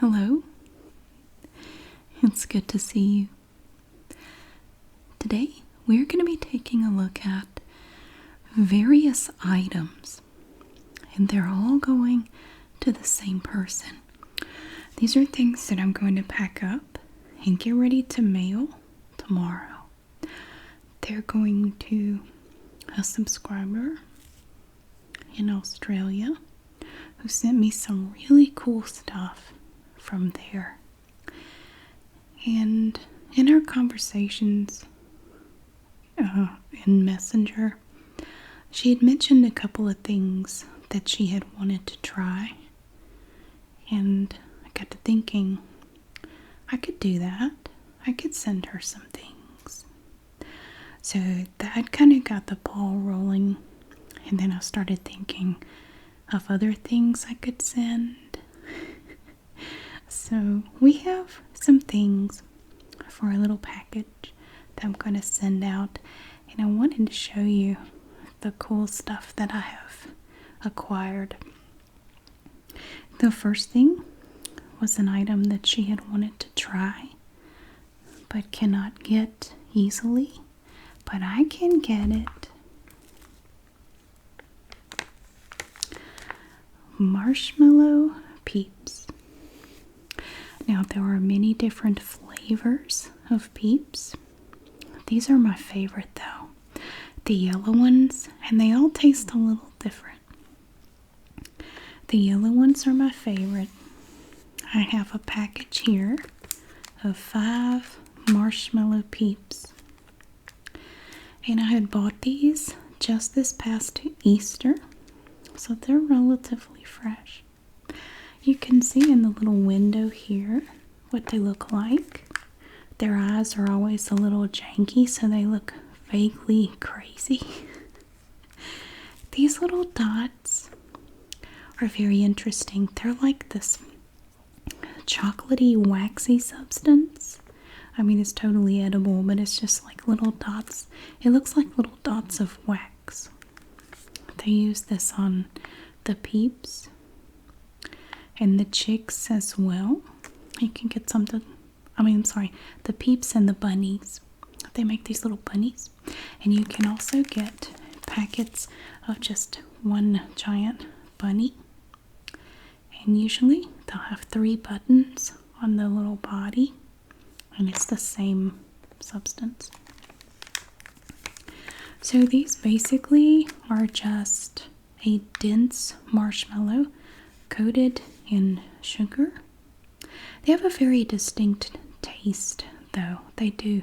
Hello. It's good to see you. Today, we're going to be taking a look at various items, and they're all going to the same person. These are things that I'm going to pack up and get ready to mail tomorrow. They're going to a subscriber in Australia who sent me some really cool stuff from there. And in our conversations in Messenger, she had mentioned a couple of things that she had wanted to try. And I got to thinking, I could do that. I could send her some things. So that kind of got the ball rolling. And then I started thinking of other things I could send. So we have some things for a little package that I'm going to send out. And I wanted to show you the cool stuff that I have acquired. The first thing was an item that she had wanted to try but cannot get easily. But I can get it. Marshmallow Peeps. Now there are many different flavors of Peeps. These are my favorite though. The yellow ones, and they all taste a little different. The yellow ones are my favorite. I have a package here of 5 Marshmallow Peeps. And I had bought these just this past Easter, so they're relatively fresh. You can see in the little window here what they look like. Their eyes are always a little janky, so they look vaguely crazy. These little dots are very interesting. They're like this chocolatey, waxy substance. I mean, it's totally edible, but it's just like little dots. It looks like little dots of wax. They use this on the Peeps and the chicks as well. You can get something, the Peeps and the bunnies. They make these little bunnies. And you can also get packets of just one giant bunny. And usually they'll have 3 buttons on the little body. And it's the same substance. So these basically are just a dense marshmallow coated in sugar. They have a very distinct taste though. They do.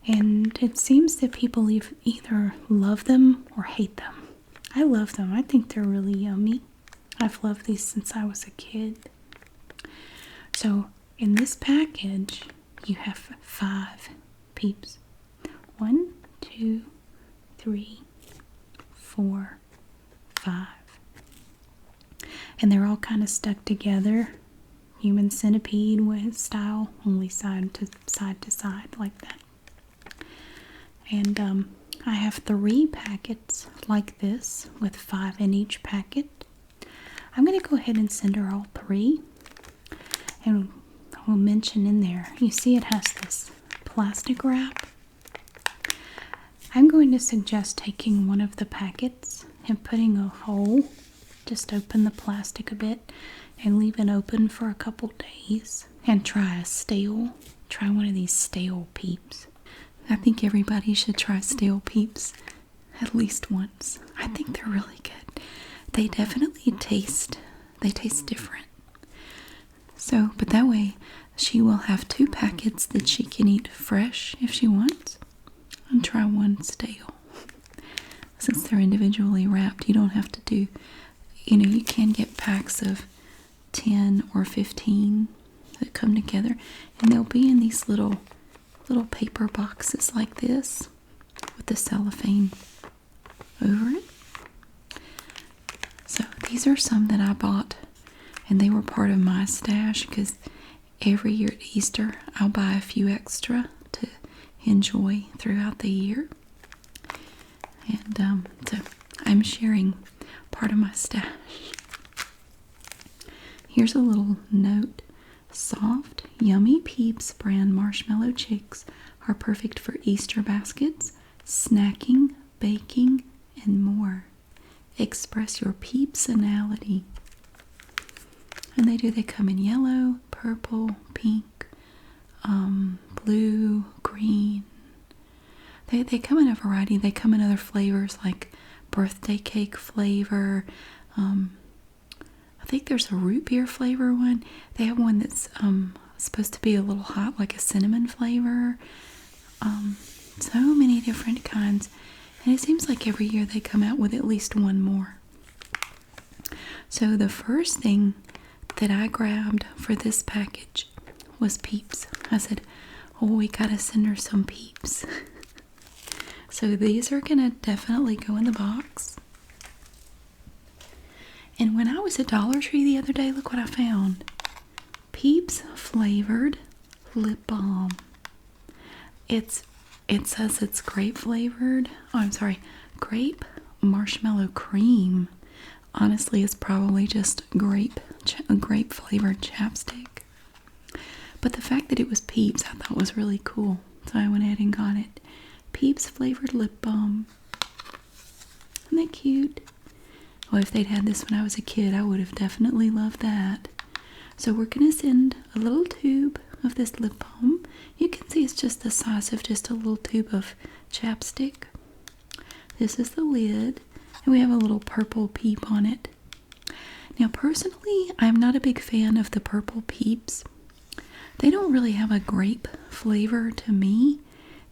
And it seems that people either love them or hate them. I love them. I think they're really yummy. I've loved these since I was a kid. So in this package, you have 5 Peeps. 1, 2, 3, 4, 5. And they're all kind of stuck together. Human centipede with style, only side to side like that. And I have 3 packets like this with 5 in each packet. I'm going to go ahead and send her all 3. And we'll mention in there, you see it has this plastic wrap. I'm going to suggest taking one of the packets and putting a hole, just open the plastic a bit and leave it open for a couple days and try one of these stale Peeps. I think everybody should try stale Peeps at least once. I think they're really good. They definitely taste different. So, but that way she will have 2 packets that she can eat fresh if she wants and try one stale. Since they're individually wrapped, you don't have to do, you can get packs of 10 or 15 that come together, and they'll be in these little paper boxes like this with the cellophane over it. So these are some that I bought, and they were part of my stash because every year at Easter I'll buy a few extra to enjoy throughout the year. And so I'm sharing part of my stash. Here's a little note Soft, yummy Peeps brand marshmallow chicks are perfect for Easter baskets, snacking, baking, and more. Express your Peepsonality. And they come in yellow, purple, pink, blue, green. They come in a variety. They come in other flavors like birthday cake flavor. I think there's a root beer flavor one. They have one that's supposed to be a little hot, like a cinnamon flavor. So many different kinds. And it seems like every year they come out with at least one more. So the first thing that I grabbed for this package was Peeps. I said, oh, we gotta send her some Peeps. So these are gonna definitely go in the box. And when I was at Dollar Tree the other day, look what I found. Peeps flavored lip balm. It says it's grape flavored. Oh, I'm sorry, grape marshmallow cream. Honestly, it's probably just grape flavored chapstick. But the fact that it was Peeps, I thought was really cool. So I went ahead and got it. Peeps flavored lip balm. Isn't that cute? Well, if they'd had this when I was a kid, I would have definitely loved that. So we're going to send a little tube of this lip balm. You can see it's just the size of just a little tube of chapstick. This is the lid, and we have a little purple peep on it. Now, personally, I'm not a big fan of the purple Peeps. They don't really have a grape flavor to me.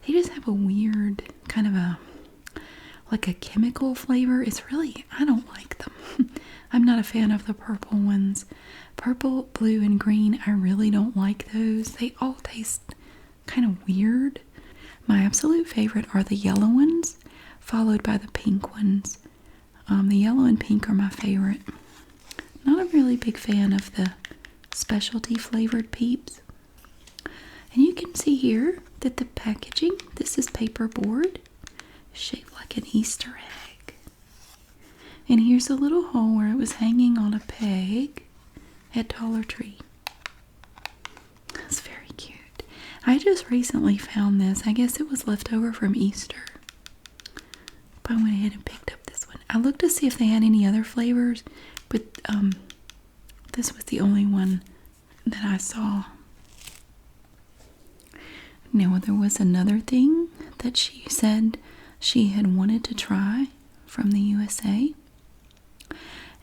They just have a weird kind of like a chemical flavor. It's really, I don't like them. I'm not a fan of the purple ones. Purple, blue, and green, I really don't like those. They all taste kind of weird. My absolute favorite are the yellow ones, followed by the pink ones. The yellow and pink are my favorite. Not a really big fan of the specialty flavored Peeps. And you can see here that the packaging, this is paperboard, shaped like an Easter egg. And here's a little hole where it was hanging on a peg at Dollar Tree. That's very cute. I just recently found this. I guess it was left over from Easter. But I went ahead and picked up this one. I looked to see if they had any other flavors, but this was the only one that I saw. Now, there was another thing that she said she had wanted to try from the USA,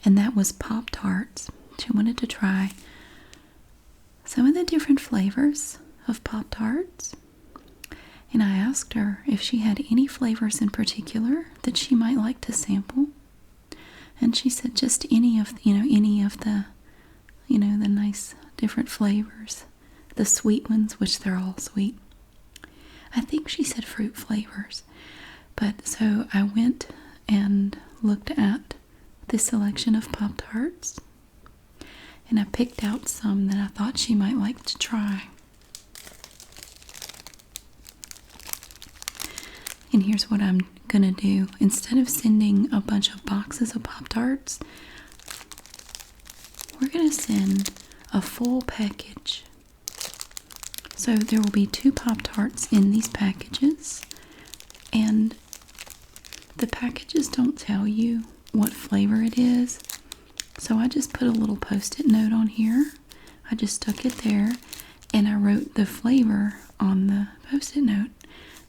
and that was Pop-tarts. She wanted to try some of the different flavors of Pop-tarts, and I asked her if she had any flavors in particular that she might like to sample, and she said just any of the the nice different flavors, the sweet ones, which they're all sweet. I think she said fruit flavors. But so I went and looked at this selection of Pop-tarts, and I picked out some that I thought she might like to try. And here's what I'm gonna do. Instead of sending a bunch of boxes of Pop-tarts, we're gonna send a full package. So there will be 2 Pop-tarts in these packages, and the packages don't tell you what flavor it is. So I just put a little post-it note on here. I just stuck it there, and I wrote the flavor on the post-it note.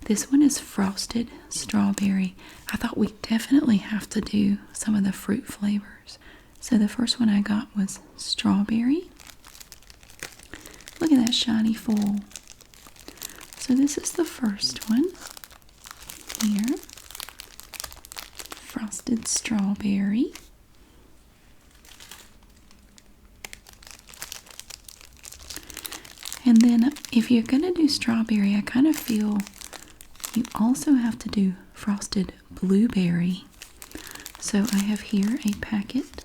This one is frosted strawberry. I thought we definitely have to do some of the fruit flavors. So the first one I got was strawberry. Look at that shiny foil. So this is the first one here. Frosted strawberry. And then if you're going to do strawberry, I kind of feel you also have to do frosted blueberry. So I have here a packet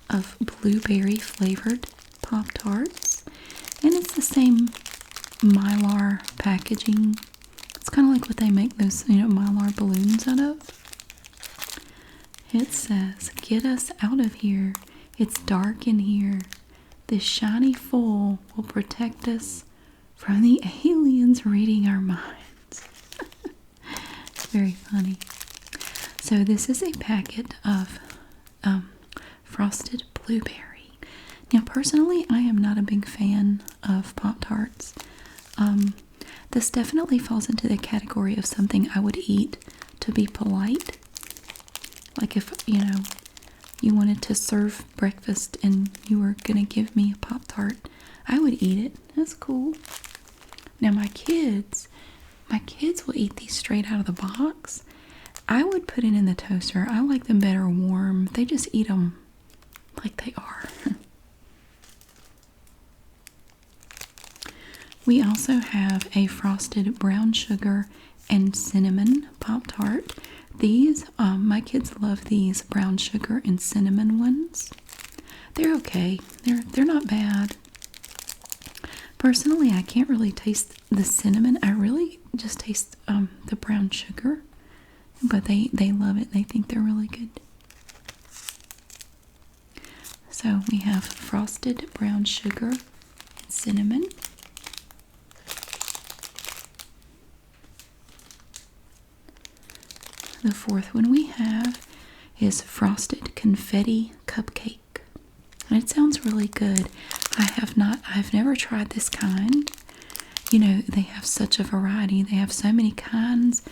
of blueberry flavored Pop-tarts. And it's the same Mylar packaging. It's kind of like what they make those, Mylar balloons out of. It says, "Get us out of here. It's dark in here. This shiny foil will protect us from the aliens reading our minds. Very funny. So this is a packet of frosted blueberry. Now, personally, I am not a big fan of Pop-tarts. This definitely falls into the category of something I would eat to be polite. Like if, you wanted to serve breakfast and you were going to give me a Pop-tart, I would eat it. That's cool. Now my kids will eat these straight out of the box. I would put it in the toaster. I like them better warm. They just eat them like they are. We also have a frosted brown sugar and cinnamon Pop-tart. These, my kids love these brown sugar and cinnamon ones. They're okay. They're not bad. Personally, I can't really taste the cinnamon. I really just taste the brown sugar. But they love it. They think they're really good. So we have frosted brown sugar and cinnamon. The fourth one we have is frosted confetti cupcake. And it sounds really good. I've never tried this kind. They have such a variety. They have so many kinds.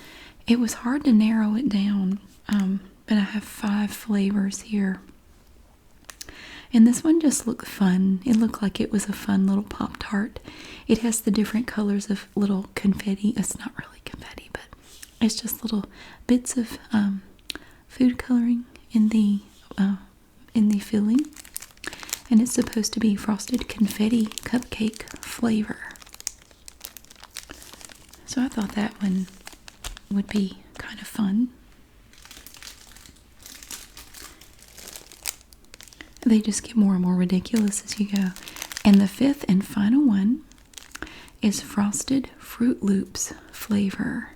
It was hard to narrow it down. But I have 5 flavors here. And this one just looked fun. It looked like it was a fun little Pop-tart. It has the different colors of little confetti. It's not really confetti, but it's just little bits of food coloring in the filling, and it's supposed to be frosted confetti cupcake flavor. So I thought that one would be kind of fun. They just get more and more ridiculous as you go. And the 5th and final one is frosted Fruit Loops flavor.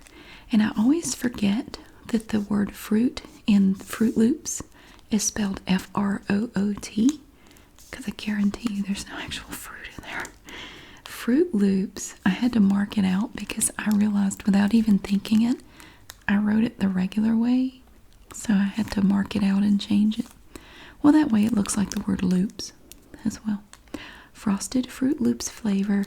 And I always forget that the word fruit in Fruit Loops is spelled F-R-O-O-T, because I guarantee you there's no actual fruit in there. Fruit Loops, I had to mark it out because I realized without even thinking it, I wrote it the regular way. So I had to mark it out and change it. Well, that way it looks like the word loops as well. Frosted Fruit Loops flavor,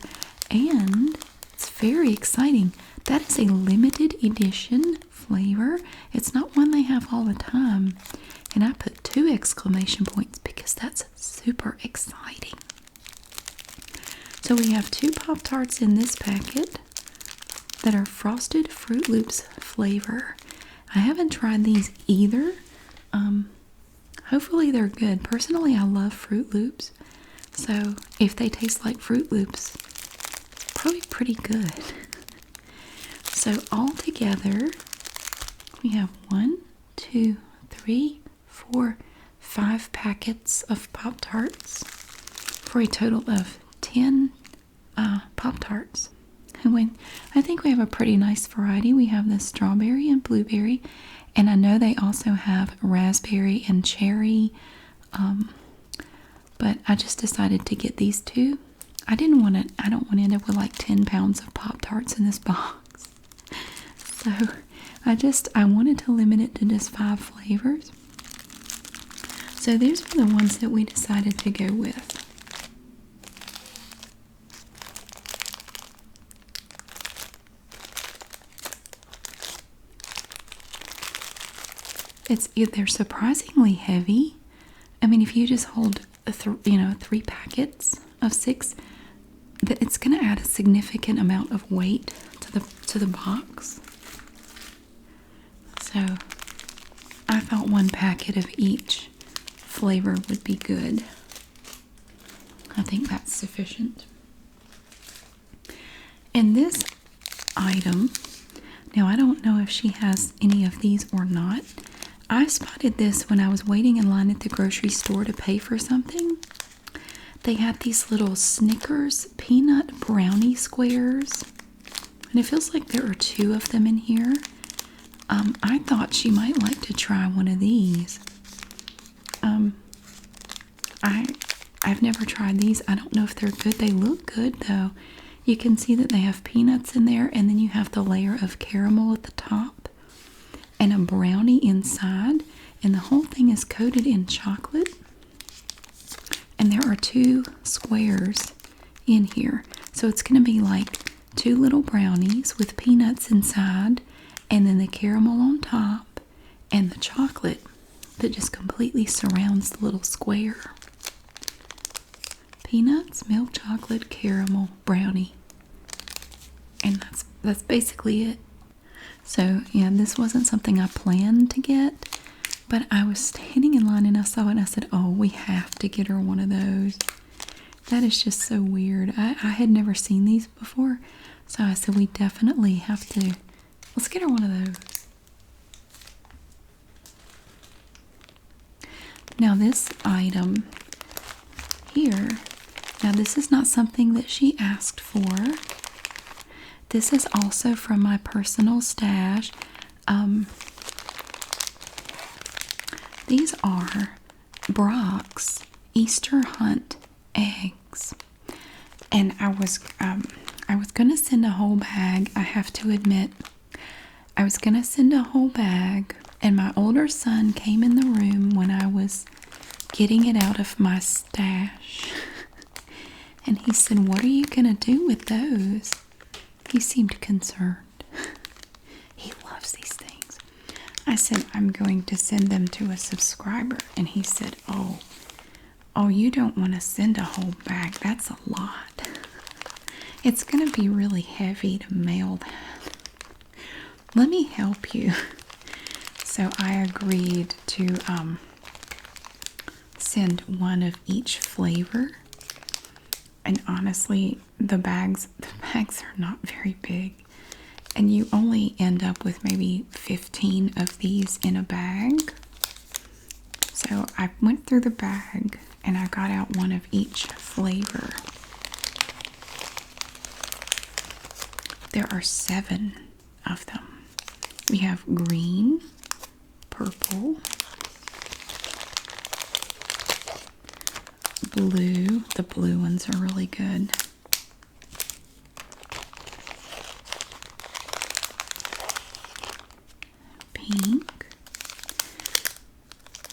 and it's very exciting. That is a limited edition flavor. It's not one they have all the time. And I put 2 exclamation points because that's super exciting. So we have 2 Pop-tarts in this packet that are frosted Fruit Loops flavor. I haven't tried these either. Hopefully they're good. Personally, I love Fruit Loops. So if they taste like Fruit Loops, probably pretty good. So all together, we have 1, 2, 3, 4, 5 packets of Pop-tarts for a total of 10 Pop-tarts. And I think we have a pretty nice variety. We have the strawberry and blueberry, and I know they also have raspberry and cherry, but I just decided to get these 2. I don't want to end up with like 10 pounds of Pop-tarts in this box. So I wanted to limit it to just 5 flavors. So these were the ones that we decided to go with. They're surprisingly heavy. I mean, if you just hold 3 packets of 6, it's going to add a significant amount of weight to the box. So I thought 1 packet of each flavor would be good. I think that's sufficient. And this item, now I don't know if she has any of these or not. I spotted this when I was waiting in line at the grocery store to pay for something. They had these little Snickers peanut brownie squares. And it feels like there are 2 of them in here. I thought she might like to try one of these. I I've never tried these. I don't know if they're good. They look good though. You can see that they have peanuts in there, and then you have the layer of caramel at the top and a brownie inside, and the whole thing is coated in chocolate. And there are 2 squares in here. So it's going to be like 2 little brownies with peanuts inside, and then the caramel on top, and the chocolate that just completely surrounds the little square. Peanuts, milk chocolate, caramel, brownie. And that's basically it. So yeah, this wasn't something I planned to get, but I was standing in line and I saw it and I said, oh, we have to get her one of those. That is just so weird. I had never seen these before, so I said we definitely have to. Let's get her one of those. Now this item here, now this is not something that she asked for. This is also from my personal stash. These are Brock's Easter Hunt eggs. And I was going to send a whole bag. I have to admit, I was going to send a whole bag, and my older son came in the room when I was getting it out of my stash. And he said, "What are you going to do with those?" He seemed concerned. He loves these things. I said, "I'm going to send them to a subscriber." And he said, Oh, you don't want to send a whole bag. That's a lot. It's going to be really heavy to mail that. Let me help you. So I agreed to send one of each flavor. And honestly, the bags are not very big. And you only end up with maybe 15 of these in a bag. So I went through the bag and I got out one of each flavor. There are 7 of them. We have green, purple, blue. The blue ones are really good. Pink.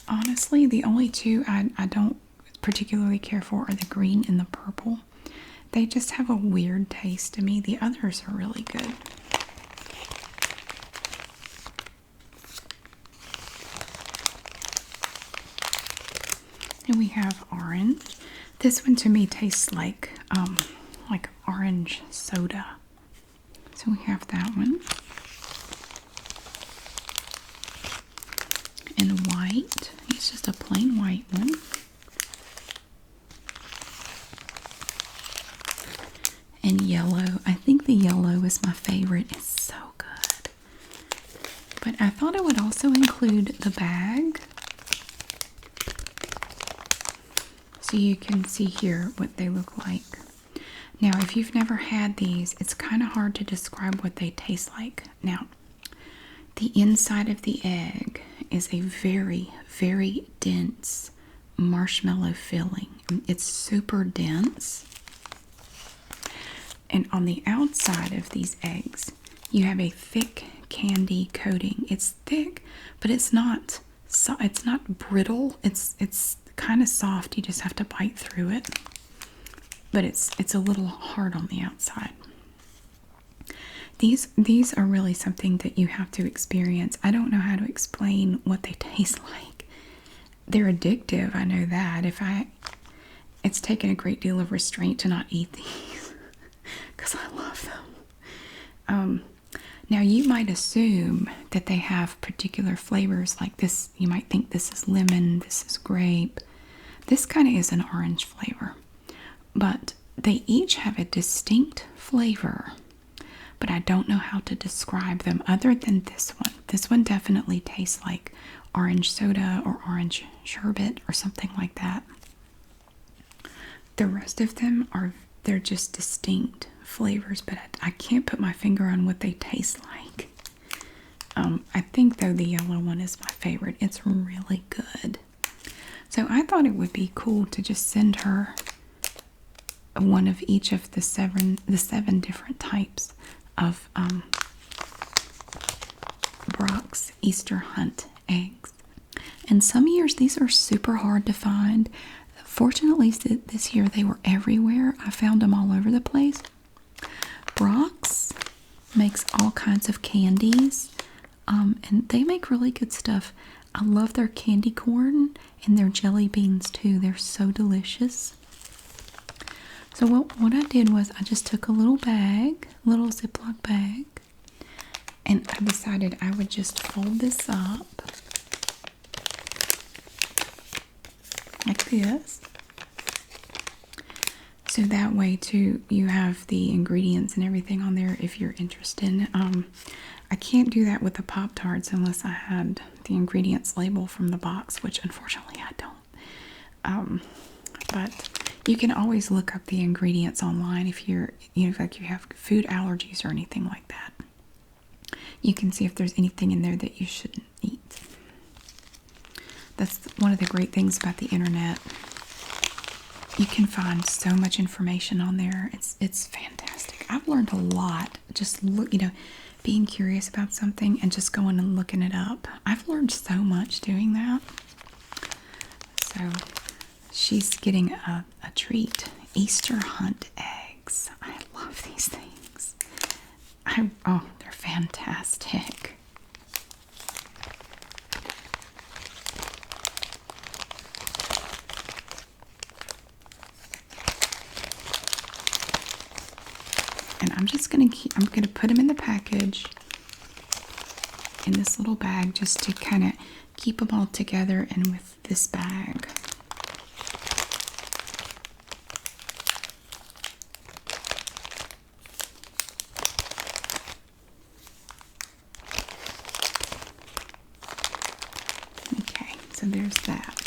Honestly, the only 2 I don't particularly care for are the green and the purple. They just have a weird taste to me. The others are really good. And we have orange. This one to me tastes like orange soda. So we have that one. And white. It's just a plain white one. And yellow. I think the yellow is my favorite. It's so good. But I thought I would also include the bag. So you can see here what they look like. Now, if you've never had these, it's kind of hard to describe what they taste like. Now, the inside of the egg is a very, very dense marshmallow filling. It's super dense. And on the outside of these eggs, you have a thick candy coating. It's thick, but it's not brittle. It's kind of soft. You just have to bite through it. But it's a little hard on the outside. These are really something that you have to experience. I don't know how to explain what they taste like. They're addictive, I know that. It's taken a great deal of restraint to not eat these because I love them. Now you might assume that they have particular flavors like this. You might think this is lemon, this is grape. This kind of is an orange flavor. But they each have a distinct flavor. But I don't know how to describe them other than this one. This one definitely tastes like orange soda or orange sherbet or something like that. The rest of them they're just distinct flavors, but I can't put my finger on what they taste like. I think though the yellow one is my favorite. It's really good. So I thought it would be cool to just send her one of each of the seven different types of Brock's Easter Hunt eggs. And some years these are super hard to find. Fortunately, this year they were everywhere. I found them all over the place. Brock's makes all kinds of candies, and they make really good stuff. I love their candy corn and their jelly beans too. They're so delicious. So what I did was I just took a little bag, little Ziploc bag, and I decided I would just fold this up like this. So that way too, you have the ingredients and everything on there if you're interested. I can't do that with the Pop-tarts unless I had the ingredients label from the box, which unfortunately I don't. But you can always look up the ingredients online if you're, like you have food allergies or anything like that. You can see if there's anything in there that you shouldn't eat. That's one of the great things about the internet. You can find so much information on there. It's fantastic. I've learned a lot just being curious about something and just going and looking it up. I've learned so much doing that. So she's getting a treat. Easter Hunt eggs. I love these things. They're fantastic. And I'm just going to put them in the package in this little bag just to kind of keep them all together and with this bag. Okay, so there's that.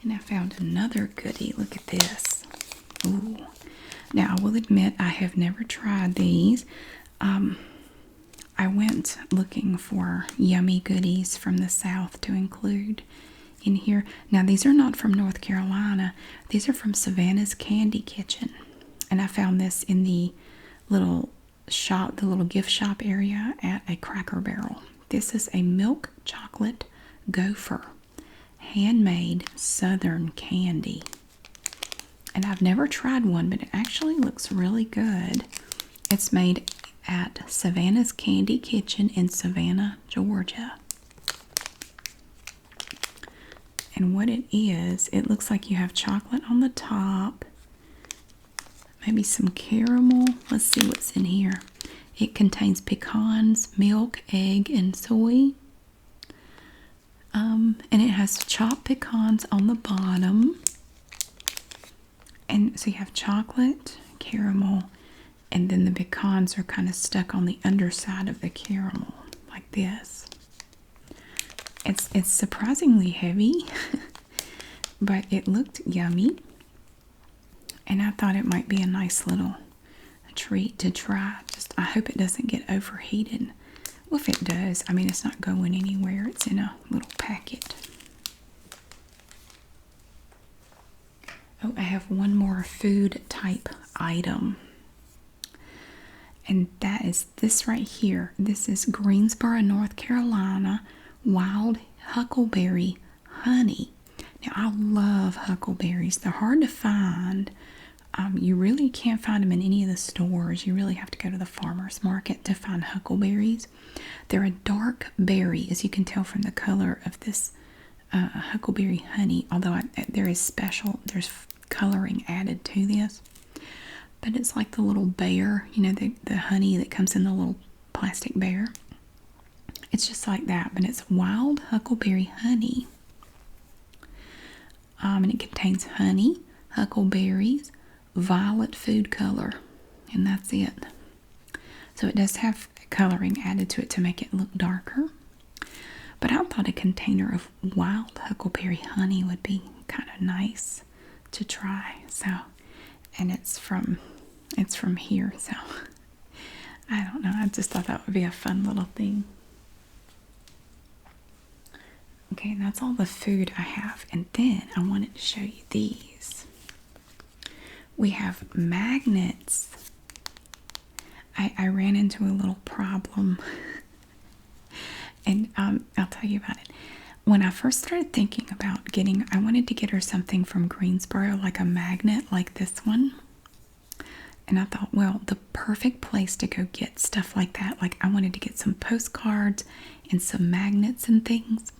And I found another goodie. Look at this. Ooh. Now, I will admit I have never tried these. I went looking for yummy goodies from the South to include in here. Now, these are not from North Carolina. These are from Savannah's Candy Kitchen. And I found this in the little shop, the little gift shop area at a Cracker Barrel. This is a milk chocolate gopher, handmade Southern candy. And I've never tried one, but it actually looks really good. It's made at Savannah's Candy Kitchen in Savannah, Georgia. And what it is, it looks like you have chocolate on the top, maybe some caramel. Let's see what's in here. It contains pecans, milk, egg, and soy. And it has chopped pecans on the bottom. And so you have chocolate, caramel, and then the pecans are kind of stuck on the underside of the caramel, like this. It's surprisingly heavy, but it looked yummy. And I thought it might be a nice little treat to try. I hope it doesn't get overheated. Well, if it does, I mean, it's not going anywhere. It's in a little packet. Oh, I have one more food type item. And that is this right here. This is Greensboro, North Carolina, wild huckleberry honey. Now, I love huckleberries. They're hard to find. You really can't find them in any of the stores. You really have to go to the farmer's market to find huckleberries. They're a dark berry, as you can tell from the color of this huckleberry honey, although there's coloring added to this. But it's like the little bear, the honey that comes in the little plastic bear. It's just like that, but it's wild huckleberry honey. And it contains honey, huckleberries, violet food color, and that's it. So it does have coloring added to it to make it look darker. But I thought a container of wild huckleberry honey would be kind of nice to try. So, and it's from here, so I don't know. I just thought that would be a fun little thing. Okay, and that's all the food I have. And then I wanted to show you these. We have magnets. I ran into a little problem. And I'll tell you about it. When I first started thinking about I wanted to get her something from Greensboro, like a magnet like this one. And I thought, well, the perfect place to go get stuff like that. Like I wanted to get some postcards and some magnets and things.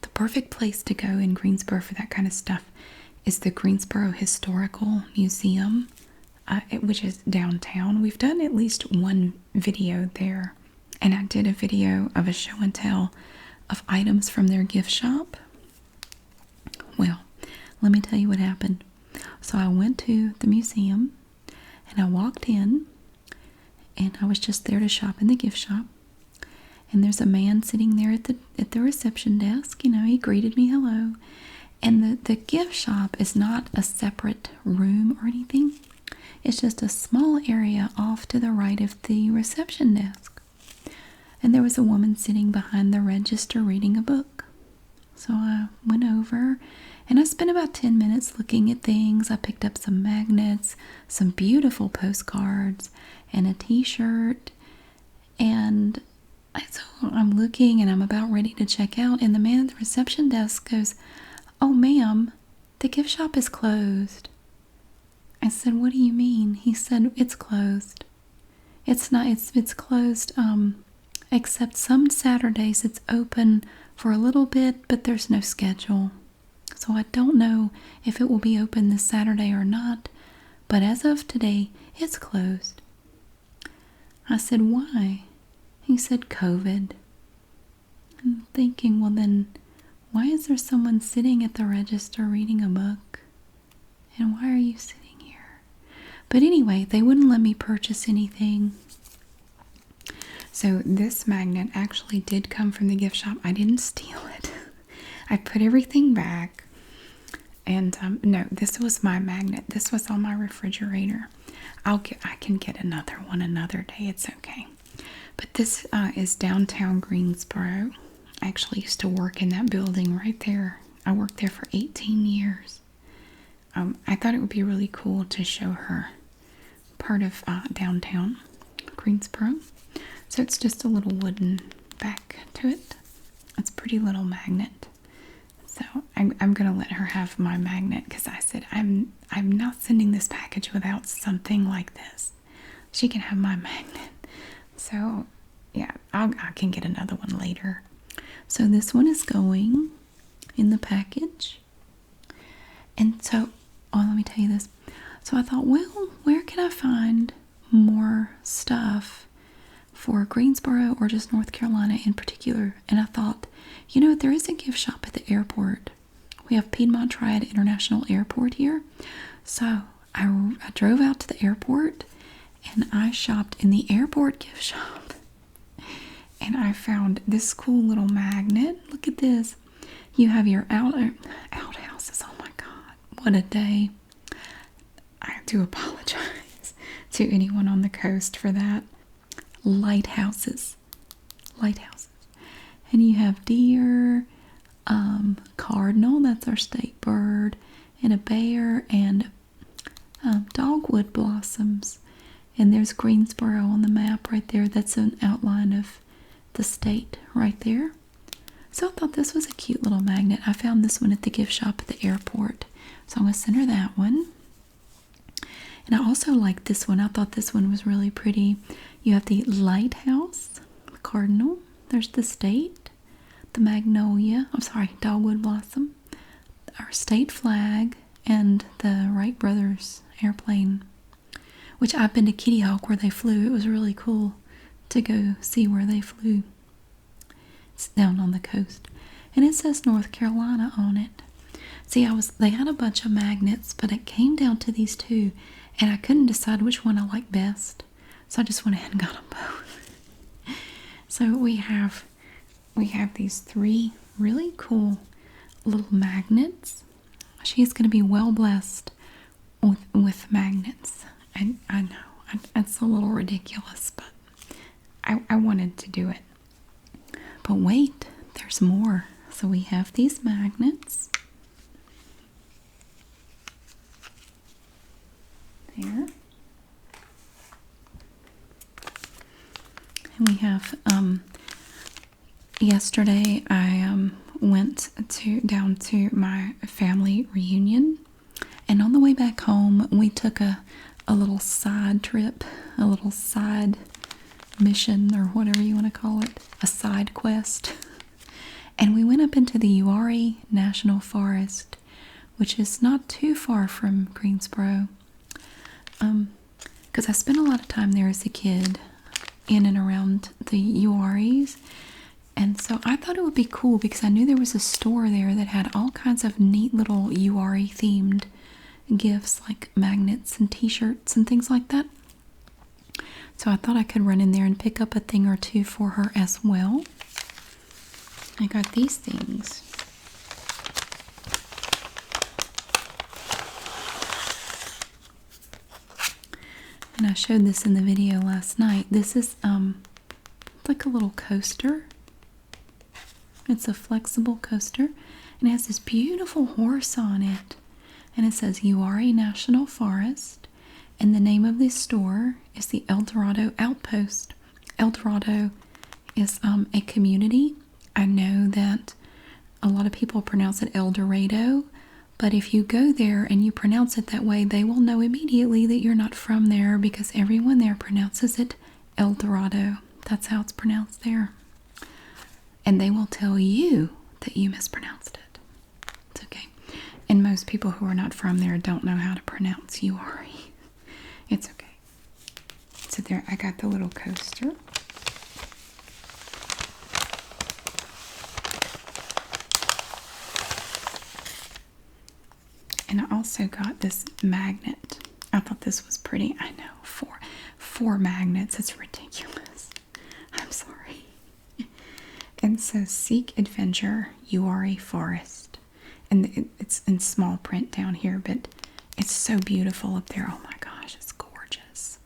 The perfect place to go in Greensboro for that kind of stuff is the Greensboro Historical Museum, which is downtown. We've done at least one video there. And I did a video of a show and tell of items from their gift shop. Well, let me tell you what happened. So I went to the museum and I walked in and I was just there to shop in the gift shop. And there's a man sitting there at the reception desk. You know, he greeted me, hello. And the gift shop is not a separate room or anything. It's just a small area off to the right of the reception desk. And there was a woman sitting behind the register reading a book. So I went over and I spent about 10 minutes looking at things. I picked up some magnets, some beautiful postcards, and a t-shirt. And so I'm looking and I'm about ready to check out. And the man at the reception desk goes, "Oh, ma'am, the gift shop is closed." I said, "What do you mean?" He said, "It's closed. It's not, it's closed, except some Saturdays it's open for a little bit, but there's no schedule. So I don't know if it will be open this Saturday or not, but as of today, it's closed." I said, "Why?" He said, "COVID." I'm thinking, well then, why is there someone sitting at the register reading a book? And why are you sitting here? But anyway, they wouldn't let me purchase anything. So this magnet actually did come from the gift shop. I didn't steal it. I put everything back. And no, this was my magnet. This was on my refrigerator. I can get another one another day. It's okay. But this is downtown Greensboro. I actually used to work in that building right there. I worked there for 18 years. I thought it would be really cool to show her part of downtown Greensboro. So it's just a little wooden back to it. It's a pretty little magnet. So I'm gonna let her have my magnet because I said I'm not sending this package without something like this. She can have my magnet. So yeah, I can get another one later. So this one is going in the package. And so, let me tell you this. So I thought, well, where can I find more stuff for Greensboro or just North Carolina in particular? And I thought, you know, there is a gift shop at the airport. We have Piedmont Triad International Airport here. So I drove out to the airport and I shopped in the airport gift shop. And I found this cool little magnet. Look at this. You have your outhouses. Oh my God, what a day. I do apologize to anyone on the coast for that. Lighthouses. And you have deer, cardinal, that's our state bird, and a bear, and dogwood blossoms. And there's Greensboro on the map right there. That's an outline of the state right there. So I thought this was a cute little magnet. I found this one at the gift shop at the airport. So I'm going to send her that one. And I also like this one. I thought this one was really pretty. You have the lighthouse, the cardinal. There's the state, the magnolia. I'm sorry, dogwood blossom. Our state flag, and the Wright brothers airplane. Which I've been to Kitty Hawk where they flew. It was really cool to go see where they flew. It's down on the coast. And it says North Carolina on it. See, they had a bunch of magnets, but it came down to these two, and I couldn't decide which one I liked best. So I just went ahead and got them both. So we have these three really cool little magnets. She's going to be well blessed with magnets. And I know, it's a little ridiculous, but I wanted to do it. But wait, there's more. So we have these magnets. There. And we have, yesterday I went down to my family reunion. And on the way back home, we took a little side trip, a little side mission, or whatever you want to call it, a side quest. And we went up into the Uwharrie National Forest, which is not too far from Greensboro. Because I spent a lot of time there as a kid, in and around the Uwharries. And so I thought it would be cool because I knew there was a store there that had all kinds of neat little Uwharrie themed gifts, like magnets and t-shirts and things like that. So I thought I could run in there and pick up a thing or two for her as well. I got these things. And I showed this in the video last night. This is like a little coaster. It's a flexible coaster, and it has this beautiful horse on it. And it says Uwharrie National Forest. And the name of this store is the El Dorado Outpost. El Dorado is a community. I know that a lot of people pronounce it El Dorado, but if you go there and you pronounce it that way, they will know immediately that you're not from there because everyone there pronounces it El Dorado. That's how it's pronounced there. And they will tell you that you mispronounced it. It's okay. And most people who are not from there don't know how to pronounce Uwharrie. It's okay. So there, I got the little coaster. And I also got this magnet. I thought this was pretty. I know, four magnets. It's ridiculous. I'm sorry. And it says Seek Adventure, Uwharrie Forest. And it's in small print down here, but it's so beautiful up there. Oh my gosh, it's gorgeous.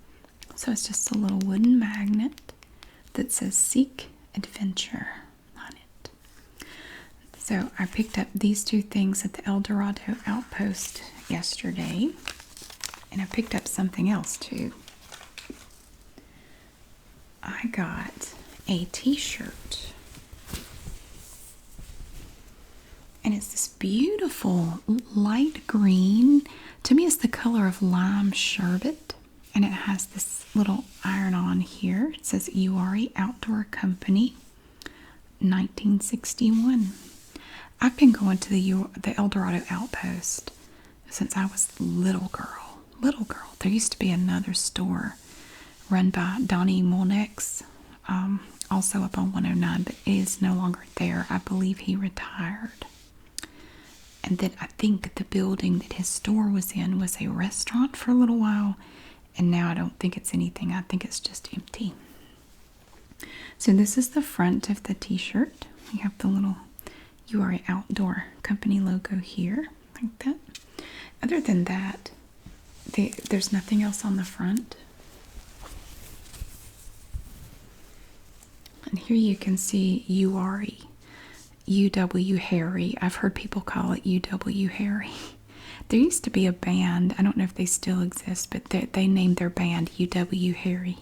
So it's just a little wooden magnet that says Seek Adventure on it. So I picked up these two things at the El Dorado Outpost yesterday. And I picked up something else too. I got a t-shirt. And it's this beautiful light green. To me, it's the color of lime sherbet. And it has this little iron-on here. It says Uwharrie Outdoor Company, 1961. I've been going to the El Dorado Outpost since I was a little girl. Little girl. There used to be another store run by Donnie Molnex, also up on 109, but it is no longer there. I believe he retired. And then I think the building that his store was in was a restaurant for a little while. And now I don't think it's anything. I think it's just empty. So this is the front of the t-shirt. We have the little Uwharrie Outdoor Company logo here, like that. Other than that, there's nothing else on the front. And here you can see Uwharrie. Uwharrie. I've heard people call it Uwharrie. There used to be a band. I don't know if they still exist, but they named their band Uwharrie.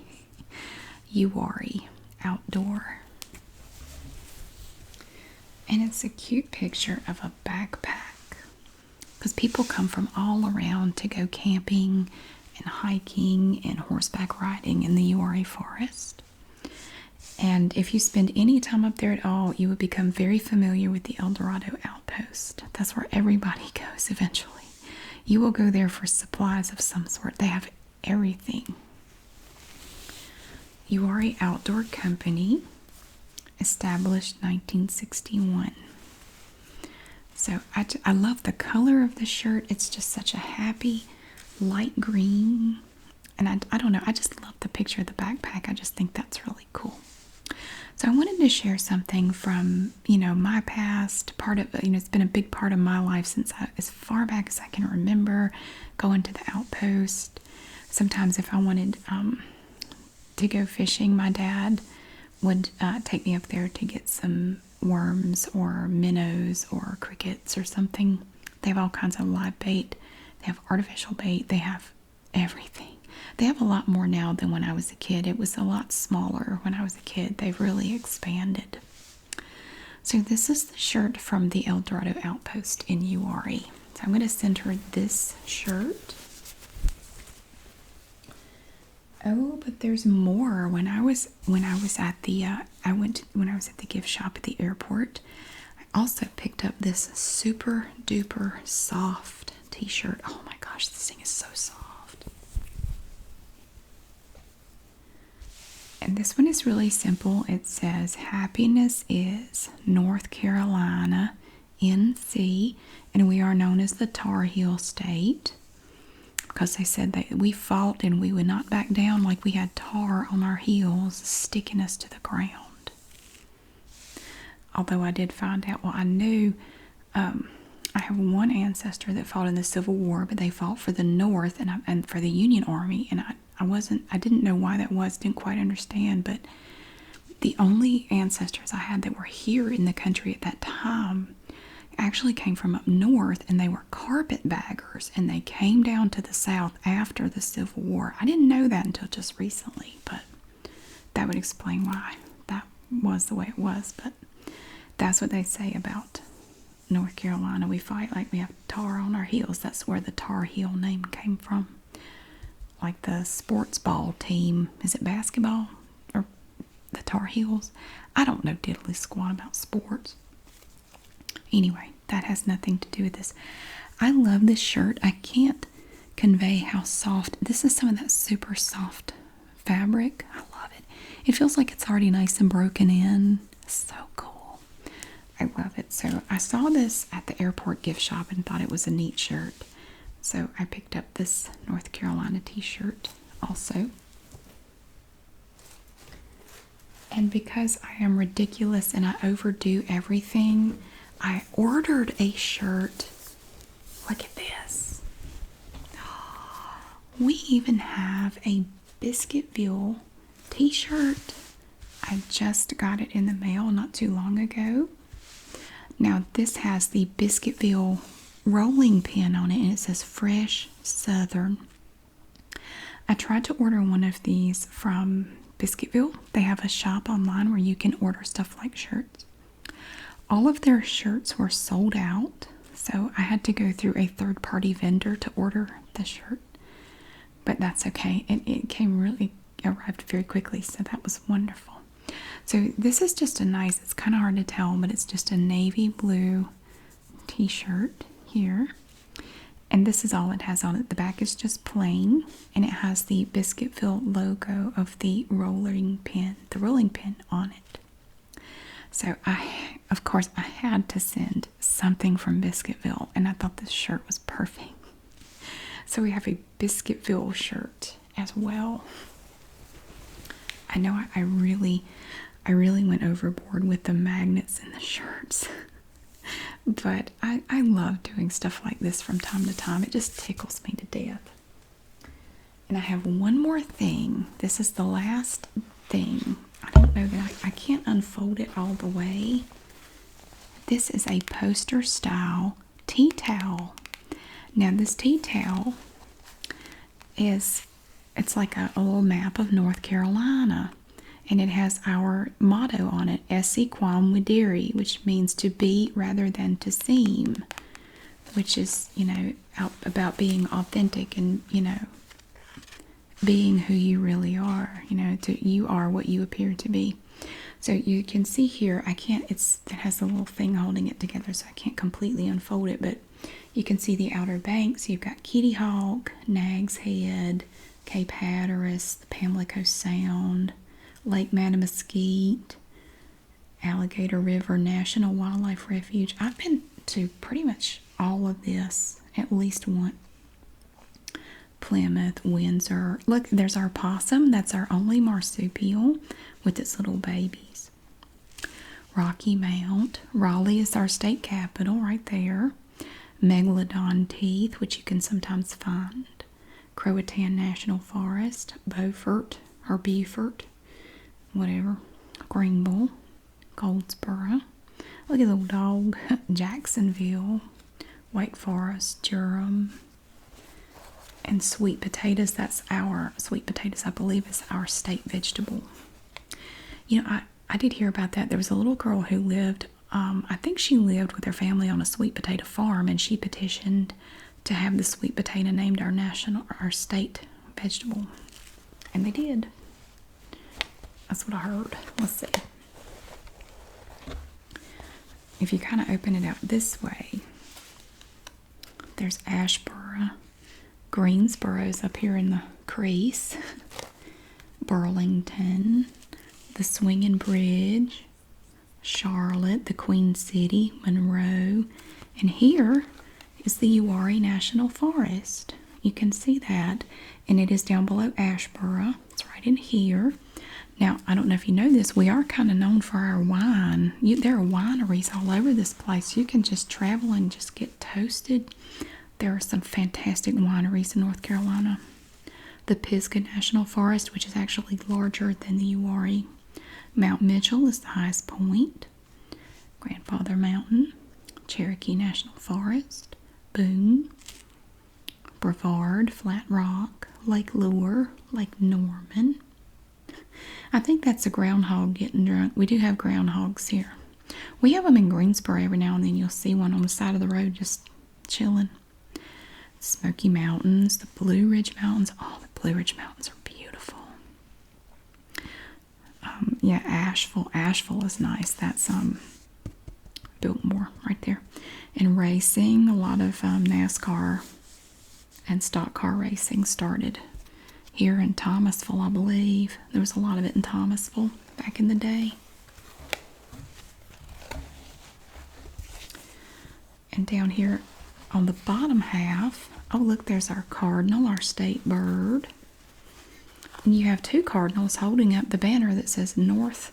Uwharrie Outdoor. And it's a cute picture of a backpack. Because people come from all around to go camping and hiking and horseback riding in the Uwharrie Forest. And if you spend any time up there at all, you would become very familiar with the El Dorado Outpost. That's where everybody goes eventually. You will go there for supplies of some sort. They have everything. Uwharrie Outdoor Company, established 1961. So I love the color of the shirt. It's just such a happy light green. And I don't know, I just love the picture of the backpack. I just think that's really cool. So I wanted to share something from, my past, part of, it's been a big part of my life since as far back as I can remember, going to the outpost. Sometimes if I wanted to go fishing, my dad would take me up there to get some worms or minnows or crickets or something. They have all kinds of live bait. They have artificial bait. They have everything. They have a lot more now than when I was a kid. It was a lot smaller when I was a kid. They've really expanded. So this is the shirt from the El Dorado Outpost in Uwharrie. So I'm going to send her this shirt. Oh, but there's more. When I was at the gift shop at the airport, I also picked up this super duper soft t-shirt. Oh my gosh, this thing is so soft. And this one is really simple. It says, "Happiness is North Carolina, NC, and we are known as the Tar Heel State." Because they said that we fought and we would not back down, like we had tar on our heels sticking us to the ground. Although I did find out, well, I knew, I have one ancestor that fought in the Civil War, but they fought for the North and for the Union Army, and I didn't know why that was, didn't quite understand, but the only ancestors I had that were here in the country at that time actually came from up north, and they were carpetbaggers, and they came down to the South after the Civil War. I didn't know that until just recently, but that would explain why that was the way it was. But that's what they say about North Carolina. We fight like we have tar on our heels. That's where the Tar Heel name came from. Like the sports ball team. Is it basketball? Or the Tar Heels? I don't know diddly squat about sports. Anyway, that has nothing to do with this. I love this shirt. I can't convey how soft. This is some of that super soft fabric. I love it. It feels like it's already nice and broken in. So cool. I love it. So I saw this at the airport gift shop and thought it was a neat shirt. So I picked up this North Carolina t-shirt also. And because I am ridiculous and I overdo everything, I ordered a shirt. Look at this. We even have a Biscuitville t-shirt. I just got it in the mail not too long ago. Now this has the Biscuitville rolling pin on it, and it says Fresh Southern. I tried to order one of these from Biscuitville. They have a shop online where you can order stuff like shirts. All of their shirts were sold out, so I had to go through a third-party vendor to order the shirt. But that's okay. It arrived very quickly, so that was wonderful. So this is just a nice, it's kind of hard to tell, but it's just a navy blue t-shirt here. And this is all it has on it. The back is just plain, and it has the Biscuitville logo of the rolling pin on it. So of course, I had to send something from Biscuitville, and I thought this shirt was perfect. So we have a Biscuitville shirt as well. I know I really went overboard with the magnets in the shirts. But I love doing stuff like this from time to time. It just tickles me to death. And I have one more thing. This is the last thing. I don't know that I can't unfold it all the way. This is a poster style tea towel. Now this tea towel it's like a little map of North Carolina. And it has our motto on it, Esse quam videre, which means to be rather than to seem. Which is, about being authentic and, being who you really are. You are what you appear to be. So you can see here, it has a little thing holding it together, so I can't completely unfold it, but you can see the Outer Banks. You've got Kitty Hawk, Nag's Head, Cape Hatteras, the Pamlico Sound, Lake Mattamuskeet, Alligator River National Wildlife Refuge. I've been to pretty much all of this at least once. Plymouth, Windsor. Look, there's our possum. That's our only marsupial with its little babies. Rocky Mount. Raleigh is our state capital right there. Megalodon teeth, which you can sometimes find. Croatan National Forest. Beaufort or Beaufort, whatever. Greenville. Goldsboro. Look at the little dog. Jacksonville, Wake Forest, Durham, and sweet potatoes. That's our sweet potatoes, I believe, is our state vegetable. You know, I did hear about that. There was a little girl who lived, I think she lived with her family on a sweet potato farm, and she petitioned to have the sweet potato named our state vegetable. And they did. That's what I heard. Let's see. If you kind of open it out this way, there's Ashboro. Greensboro's up here in the crease. Burlington, the Swinging Bridge, Charlotte, the Queen City, Monroe, and here is the Uwharrie National Forest. You can see that, and it is down below Ashboro. It's right in here. Now, I don't know if you know this, we are kind of known for our wine. There are wineries all over this place. You can just travel and just get toasted. There are some fantastic wineries in North Carolina. The Pisgah National Forest, which is actually larger than the Uwharrie. Mount Mitchell is the highest point. Grandfather Mountain, Cherokee National Forest, Boone, Brevard, Flat Rock, Lake Lure, Lake Norman. I think that's a groundhog getting drunk. We do have groundhogs here. We have them in Greensboro every now and then. You'll see one on the side of the road just chilling. Smoky Mountains, the Blue Ridge Mountains. Oh, the Blue Ridge Mountains are beautiful. Yeah, Asheville. Asheville is nice. That's Biltmore right there. And racing, a lot of NASCAR and stock car racing started here in Thomasville, I believe. There was a lot of it in Thomasville back in the day. And down here on the bottom half, oh look, there's our cardinal, our state bird. And you have two cardinals holding up the banner that says North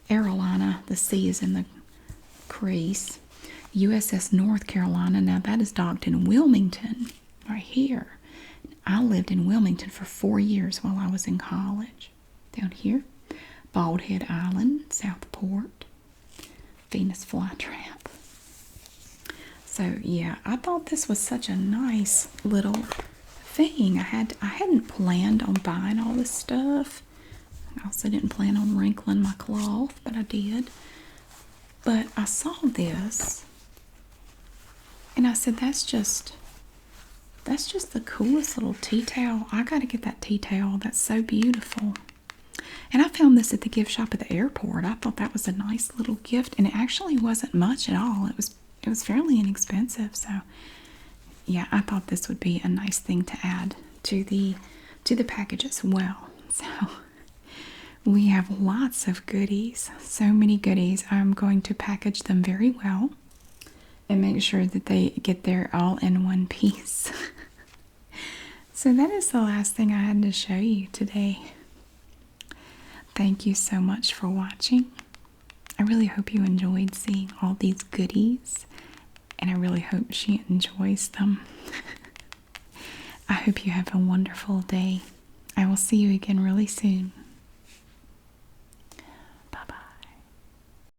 Carolina. The C is in the crease. USS North Carolina. Now that is docked in Wilmington, right here. I lived in Wilmington for 4 years while I was in college. Down here, Bald Head Island, Southport, Venus Flytrap. So yeah, I thought this was such a nice little thing. I hadn't planned on buying all this stuff. I also didn't plan on wrinkling my cloth, but I did. But I saw this, and I said, that's just the coolest little tea towel. I gotta get that tea towel. That's so beautiful. And I found this at the gift shop at the airport. I thought that was a nice little gift, and it actually wasn't much at all. It was fairly inexpensive. So yeah, I thought this would be a nice thing to add to the package as well. So we have lots of goodies, so many goodies. I'm going to package them very well and make sure that they get there all in one piece. So that is the last thing I had to show you today. Thank you so much for watching. I really hope you enjoyed seeing all these goodies, and I really hope she enjoys them. I hope you have a wonderful day. I will see you again really soon.